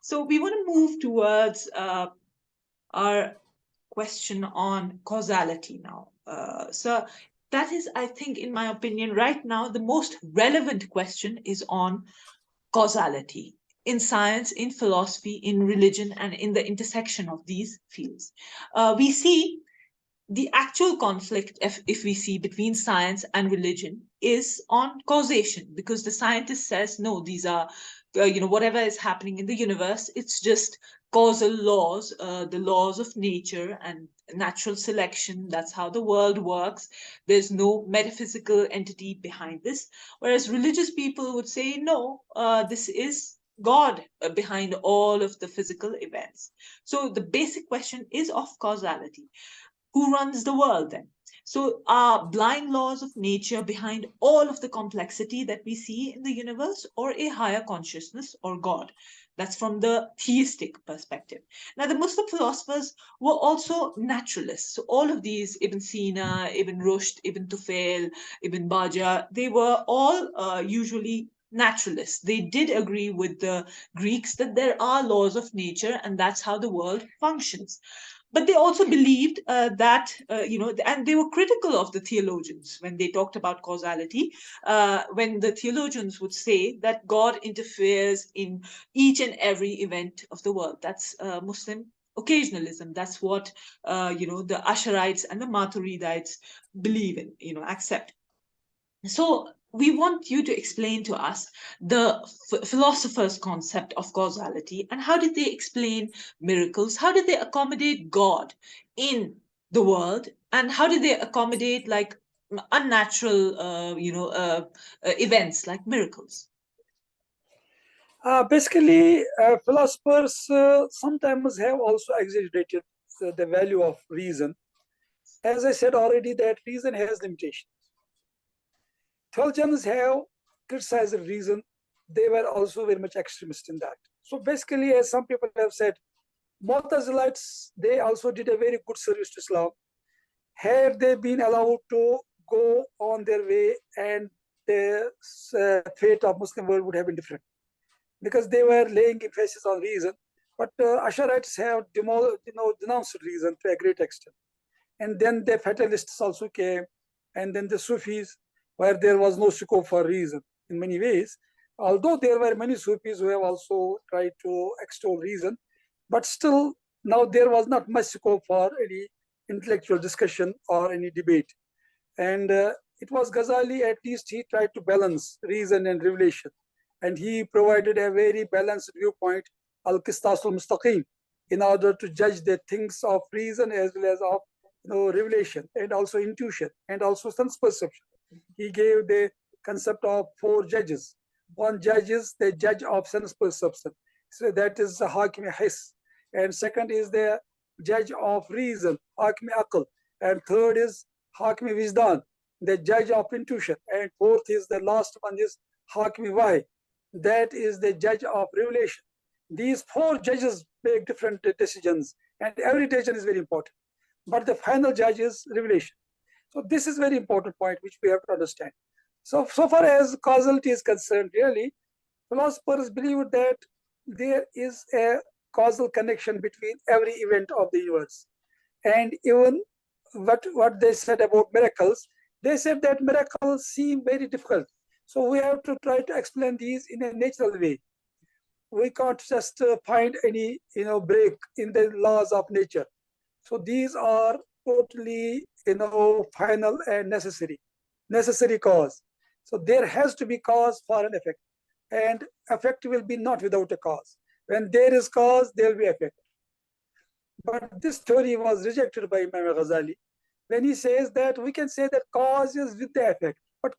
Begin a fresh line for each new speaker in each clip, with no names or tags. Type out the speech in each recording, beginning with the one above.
So we want to move towards our question on causality now. So that is, I think, in my opinion, right now, the most relevant question is on causality in science, in philosophy, in religion, and in the intersection of these fields. We see the actual conflict, if we see between science and religion, is on causation, because the scientist says no, these are whatever is happening in the universe, it's just causal laws, the laws of nature and natural selection. That's how the world works. There's no metaphysical entity behind this. Whereas religious people would say no, this is God behind all of the physical events. So the basic question is of causality. Who runs the world then? So, are blind laws of nature behind all of the complexity that we see in the universe, or a higher consciousness or God? That's from the theistic perspective. Now, the Muslim philosophers were also naturalists. So, all of these, Ibn Sina, Ibn Rushd, Ibn Tufail, Ibn Baja, they were all usually naturalists. They did agree with the Greeks that there are laws of nature and that's how the world functions. But they also believed that and they were critical of the theologians when they talked about causality, when the theologians would say that God interferes in each and every event of the world. That's Muslim occasionalism. That's what the Asharites and the Maturidites believe in, accept. So we want you to explain to us the philosophers' concept of causality, and how did they explain miracles? How did they accommodate God in the world? And how did they accommodate like unnatural, events like miracles?
Basically, philosophers sometimes have also exaggerated the value of reason. As I said already, that reason has limitations. Theologians have criticized reason. They were also very much extremist in that. So basically, as some people have said, Mu'tazilites, they also did a very good service to Islam. Had they been allowed to go on their way, and the fate of Muslim world would have been different, because they were laying emphasis on reason. But Asharites have denounced reason to a great extent. And then the fatalists also came, and then the Sufis, where there was no scope for reason in many ways. Although there were many Sufis who have also tried to extol reason, but still now there was not much scope for any intellectual discussion or any debate. And it was Ghazali, at least he tried to balance reason and revelation. And he provided a very balanced viewpoint, al-Qistasul Mustaqim, in order to judge the things of reason as well as of revelation, and also intuition, and also sense perception. He gave the concept of 4 judges. One judge is the judge of sense perception, so that is the Hakim His. And second is the judge of reason, Hakim Aql. And third is Hakim Wijdan, the judge of intuition. And fourth is the last one is Hakim Wahi, that is the judge of revelation. These 4 judges make different decisions, and every decision is very important. But the final judge is revelation. So this is a very important point which we have to understand. So far as causality is concerned, really, philosophers believe that there is a causal connection between every event of the universe. And even what they said about miracles, they said that miracles seem very difficult. So we have to try to explain these in a natural way. We can't just find any break in the laws of nature. So these are totally final and necessary cause. So there has to be cause for an effect, and effect will be not without a cause. When there is cause, there will be effect. But this theory was rejected by Imam Ghazzali when he says that we can say that cause is with the effect, but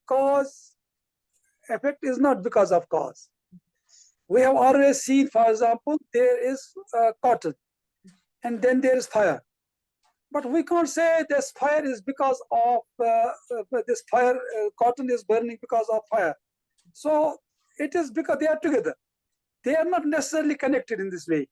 effect is not because of cause. We have always seen, for example, there is cotton, and then there is fire. But we can't say this fire is because of cotton is burning because of fire. So it is because they are together. They are not necessarily connected in this way.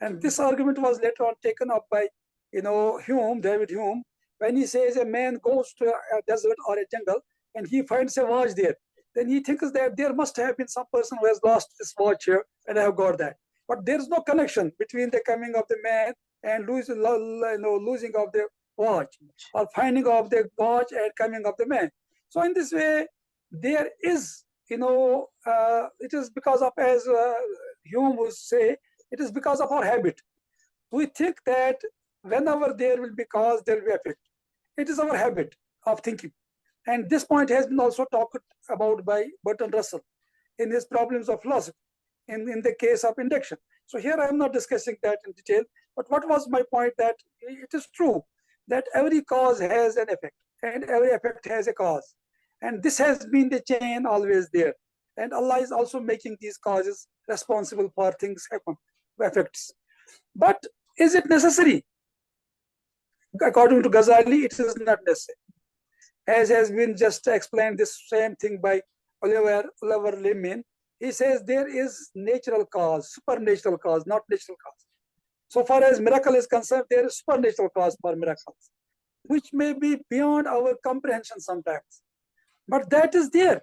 And this argument was later on taken up by David Hume, when he says a man goes to a desert or a jungle and he finds a watch there. Then he thinks that there must have been some person who has lost this watch here, and I have got that. but there is no connection between the coming of the man and losing of the watch, or finding of the watch and coming of the man. So in this way, there is, it is because of, as Hume would say, it is because of our habit. We think that whenever there will be cause, there will be effect. It is our habit of thinking. And this point has been also talked about by Bertrand Russell in his Problems of Philosophy, in the case of induction. So here I am not discussing that in detail, but what was my point? That it is true that every cause has an effect, and every effect has a cause. And this has been the chain always there. And Allah is also making these causes responsible for things happen, effects. But is it necessary? According to Ghazali, it is not necessary. As has been just explained, this same thing by Oliver Lemin, he says there is natural cause, supernatural cause, not natural cause. So far as miracle is concerned, there is supernatural cause for miracles, which may be beyond our comprehension sometimes. But that is there.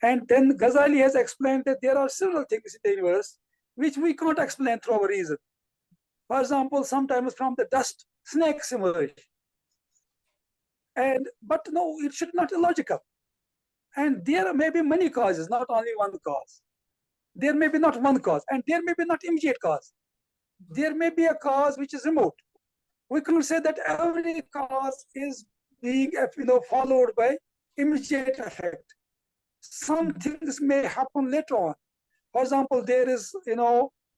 And then Ghazali has explained that there are several things in the universe which we can't explain through our reason. For example, sometimes from the dust, snakes emerge. But no, it should not be illogical. And there may be many causes, not only one cause. There may be not one cause, and there may be not immediate cause. There may be a cause which is remote. We cannot say that every cause is being followed by immediate effect. Some things may happen later on. For example, there is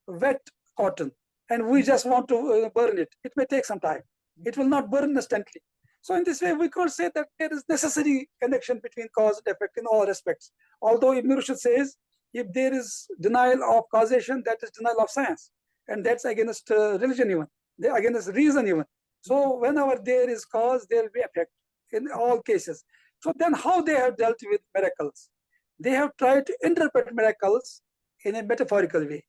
wet cotton, and we just want to burn it. It may take some time. It will not burn instantly. So in this way, we can't say that there is necessary connection between cause and effect in all respects. Although Ibn Rushd says, if there is denial of causation, that is denial of science. And that's against religion even, against reason even. So whenever there is cause, there will be effect in all cases. So then how they have dealt with miracles? They have tried to interpret miracles in a metaphorical way.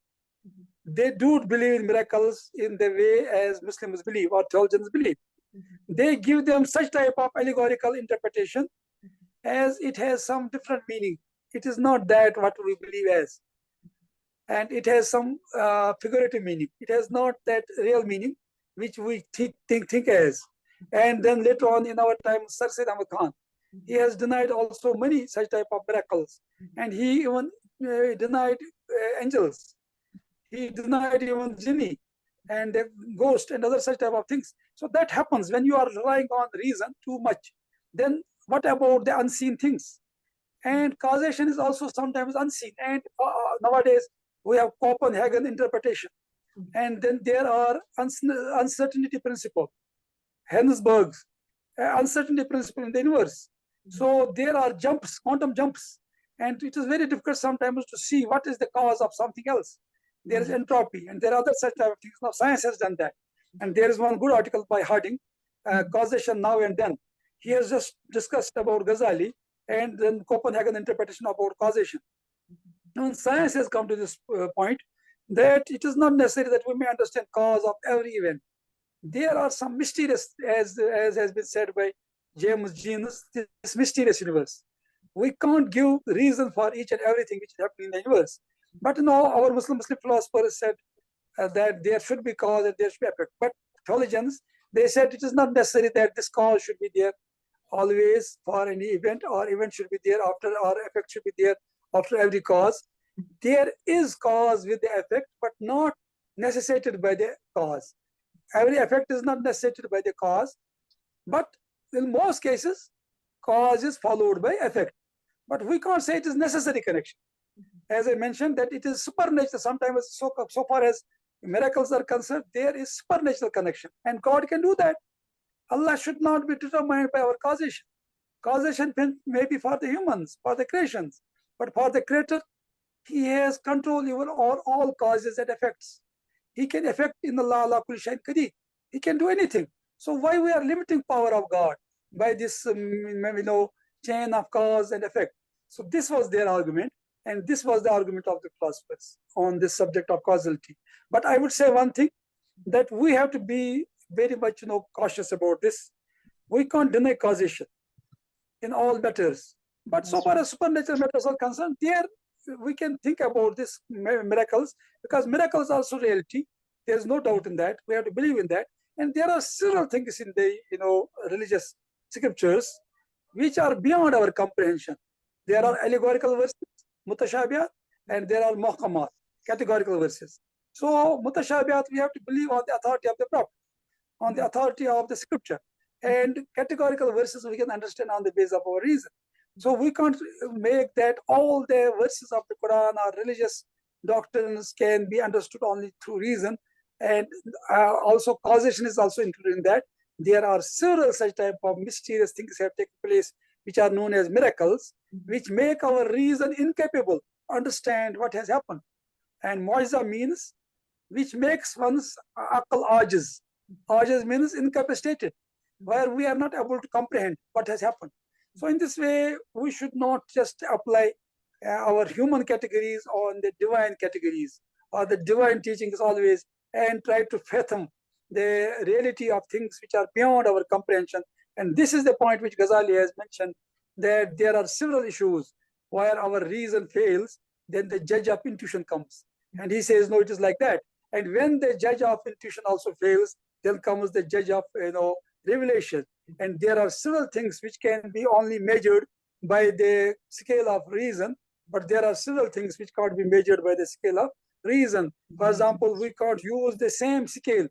They do believe in miracles in the way as Muslims believe or theologians believe. They give them such type of allegorical interpretation as it has some different meaning. It is not that what we believe as. And it has some figurative meaning. It has not that real meaning which we think as. And then later on in our time, Sir Said Ahmad Khan, he has denied also many such type of miracles. And he even denied angels. He denied even jinni and the ghost and other such type of things. So that happens when you are relying on reason too much. Then what about the unseen things? And causation is also sometimes unseen. And nowadays we have Copenhagen interpretation. And then there are uncertainty principle, Heisenberg's uncertainty principle in the universe. So there are jumps, quantum jumps. And it is very difficult sometimes to see what is the cause of something else. There is entropy, and there are other such type of things. Now, science has done that. And there is one good article by Harding, Causation Now and Then. He has just discussed about Ghazali and then Copenhagen interpretation about causation. Now, science has come to this point that it is not necessary that we may understand cause of every event. There are some mysterious, as has been said by James Jeans, this mysterious universe. We can't give reason for each and everything which is happening in the universe. But no, our Muslim philosophers said that there should be cause and there should be effect. But theologians, they said it is not necessary that this cause should be there always for any event, or event should be there after, or effect should be there after every cause. There is cause with the effect, but not necessitated by the cause. Every effect is not necessitated by the cause, but in most cases, cause is followed by effect. But we can't say it is necessary connection. As I mentioned, that it is supernatural. Sometimes, so far as miracles are concerned, there is supernatural connection, and God can do that. Allah should not be determined by our causation. Causation may be for the humans, for the creations, but for the Creator, He has control over all causes and effects. He can affect in the la kulli shay'in qadir. He can do anything. So why we are limiting power of God by this chain of cause and effect? So this was their argument. And this was the argument of the philosophers on this subject of causality. But I would say one thing, that we have to be very much cautious about this. We can't deny causation in all matters. But so far as supernatural matters are concerned, there we can think about this miracles, because miracles are also reality. There's no doubt in that. We have to believe in that. And there are several things in the religious scriptures which are beyond our comprehension. There are allegorical verses, mutashabiyat, and there are muhkamat, categorical verses. So mutashabiyat, we have to believe on the authority of the Prophet, on the authority of the scripture. And categorical verses we can understand on the basis of our reason. So we can't make that all the verses of the Quran or religious doctrines can be understood only through reason. And also causation is also included in that. There are several such type of mysterious things have taken place, which are known as miracles, which make our reason incapable to understand what has happened. And mu'jiza means which makes one's aql ajiz. Ajiz means incapacitated, where we are not able to comprehend what has happened. So in this way, we should not just apply our human categories on the divine categories or the divine teachings always, and try to fathom the reality of things which are beyond our comprehension. And this is the point which Ghazali has mentioned, that there are several issues where our reason fails, then the judge of intuition comes. And he says, no, it is like that. And when the judge of intuition also fails, then comes the judge of revelation. And there are several things which can be only measured by the scale of reason, but there are several things which can't be measured by the scale of reason. For example, we can't use the same scale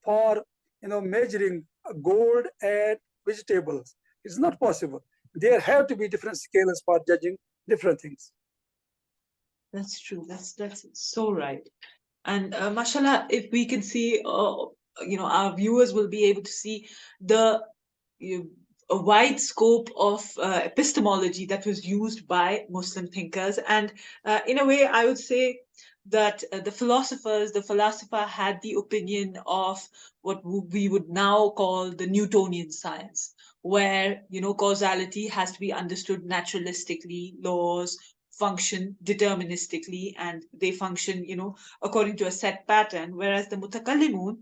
for measuring gold and vegetables. It's not possible. There have to be different scales for judging different things.
That's true. That's so right. And mashallah, if we can see, our viewers will be able to see the a wide scope of epistemology that was used by Muslim thinkers. And in a way, I would say that the philosopher had the opinion of what we would now call the Newtonian science, where, causality has to be understood naturalistically, laws function deterministically, and they function, according to a set pattern, whereas the mutakallimun,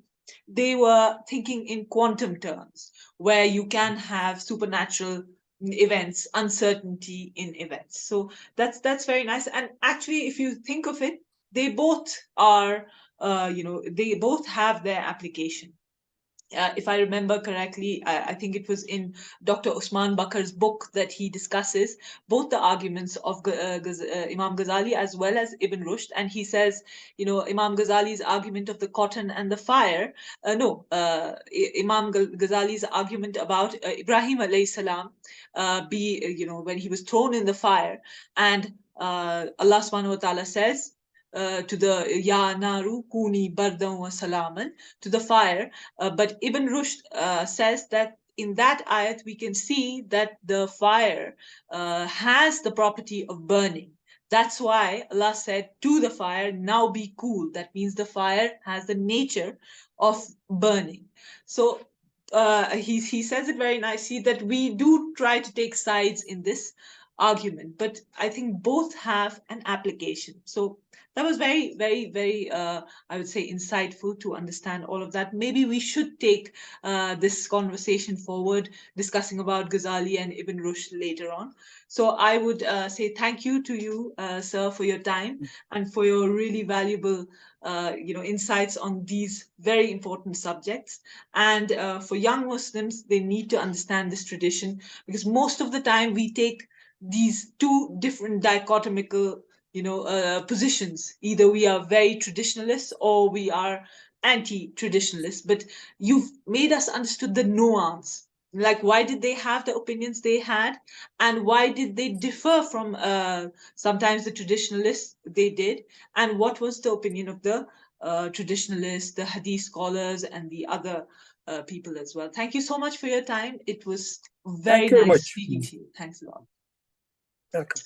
they were thinking in quantum terms, where you can have supernatural events, uncertainty in events. So that's very nice. And actually, if you think of it, they both are, they both have their application. If I remember correctly, I think it was in Dr. Usman Bakar's book that he discusses both the arguments of Imam Ghazali as well as Ibn Rushd. And he says, Imam Ghazali's argument of the cotton and the fire, Imam Ghazali's argument about Ibrahim alayhi salam, when he was thrown in the fire, and Allah subhanahu wa ta'ala says, to the Ya Naru Kuni Bardan wa Salaman, to the fire. But Ibn Rushd says that in that ayat we can see that the fire has the property of burning. That's why Allah said to the fire, now be cool. That means the fire has the nature of burning. So he says it very nicely that we do try to take sides in this argument, but I think both have an application. So that was very, very, very, I would say, insightful to understand all of that. Maybe we should take this conversation forward, discussing about Ghazali and Ibn Rushd later on. So I would say thank you to you, sir, for your time and for your really valuable, insights on these very important subjects. And for young Muslims, they need to understand this tradition, because most of the time we take these two different dichotomical positions. Either we are very traditionalists or we are anti-traditionalists. But you've made us understood the nuance. Like, why did they have the opinions they had, and why did they differ from sometimes the traditionalists they did, and what was the opinion of the traditionalists, the hadith scholars, and the other people as well. Thank you so much for your time. It was very nice speaking to you. Thanks a lot.
Welcome.